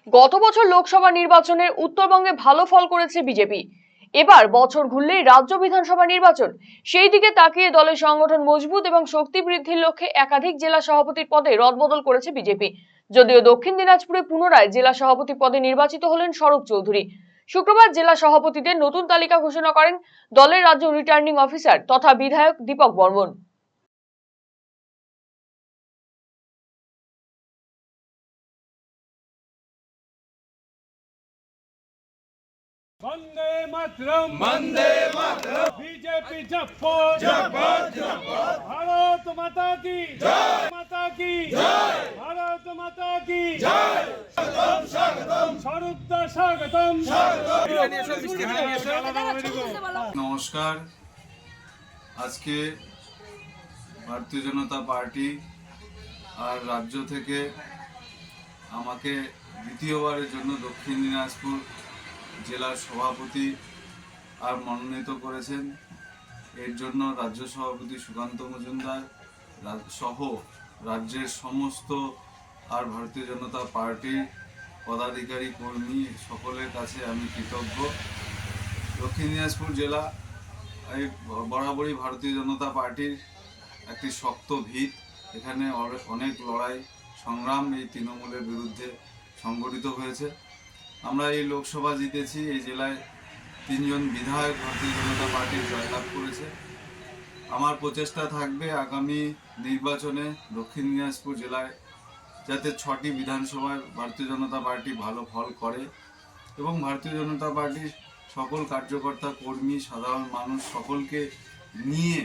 গত বছর লোকসভা নির্বাচনের উত্তরবঙ্গে ভালো ফল করেছে বিজেপি। এবার বছর ঘুরলেই রাজ্য বিধানসভা নির্বাচন, সেই দিকে তাকিয়ে দলের সংগঠন মজবুত এবং শক্তি বৃদ্ধির লক্ষ্যে একাধিক জেলা সভাপতির পদে রদবদল করেছে বিজেপি। যদিও দক্ষিণ দিনাজপুরে পুনরায় জেলা সভাপতি পদে নির্বাচিত হলেন স্বরূপ চৌধুরী। শুক্রবার জেলা সভাপতিদের নতুন তালিকা ঘোষণা করেন দলের রাজ্য রিটার্নিং অফিসার তথা বিধায়ক দীপক বর্মন। वंदे मातरम बीजेपी जपत भारत माता की भारत माता की स्वागतम নমস্কার। আজকে ভারতীয় জনতা পার্টি আর রাজ্য থেকে আমাকে দ্বিতীয়বারের জন্য দক্ষিণ দিনাজপুর জেলার সভাপতি আর মনোনীত করেছেন। এর জন্য রাজ্য সভাপতি সুকান্ত মজুমদার সহ রাজ্যের সমস্ত আর ভারতীয় জনতা পার্টির পদাধিকারী কর্মী সকলের কাছে আমি কৃতজ্ঞ। দক্ষিণ দিনাজপুর জেলা এই বরাবরই ভারতীয় জনতা পার্টির একটি শক্ত ভিত। এখানে অনেক লড়াই সংগ্রাম এই তৃণমূলের বিরুদ্ধে সংগঠিত হয়েছে। আমরা এই লোকসভা জিতেছি। এই জেলায় 3 জন বিধায়ক ভারতীয় জনতা পার্টির জয়লাভ করেছে। আমার প্রচেষ্টা থাকবে আগামী নির্বাচনে দক্ষিণ দিনাজপুর জেলায় যাতে 6টি বিধানসভায় ভারতীয় জনতা পার্টি ভালো ফল করে এবং ভারতীয় জনতা পার্টির সকল কার্যকর্তা কর্মী সাধারণ মানুষ সকলকে নিয়ে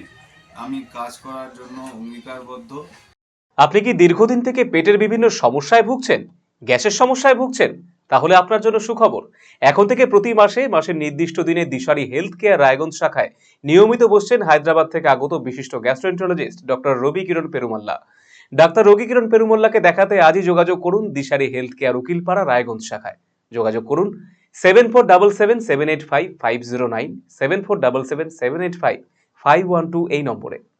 আমি কাজ করার জন্য অঙ্গীকারবদ্ধ। আপনি কি দীর্ঘদিন থেকে পেটের বিভিন্ন সমস্যায় ভুগছেন, গ্যাসের সমস্যায় ভুগছেন? তাহলে আপনার জন্য সুখবর। এখন থেকে প্রতি মাসের নির্দিষ্ট দিনে দিশারি হেলথ কেয়ার রায়গঞ্জ শাখায় নিয়মিত বসছেন হায়দ্রাবাদ থেকে আগত বিশিষ্ট গ্যাস্ট্রোএন্টারোলজিস্ট ডক্টর রবি কিরণ পেরুমাল্লা। ডাক্তার রবি কিরণ পেরুমাল্লাকে দেখাতে আজই যোগাযোগ করুন দিশারি হেলথ কেয়ার উকিলপাড়া রায়গঞ্জ শাখায়। যোগাযোগ করুন 7477785509 7477785512 এই নম্বরে।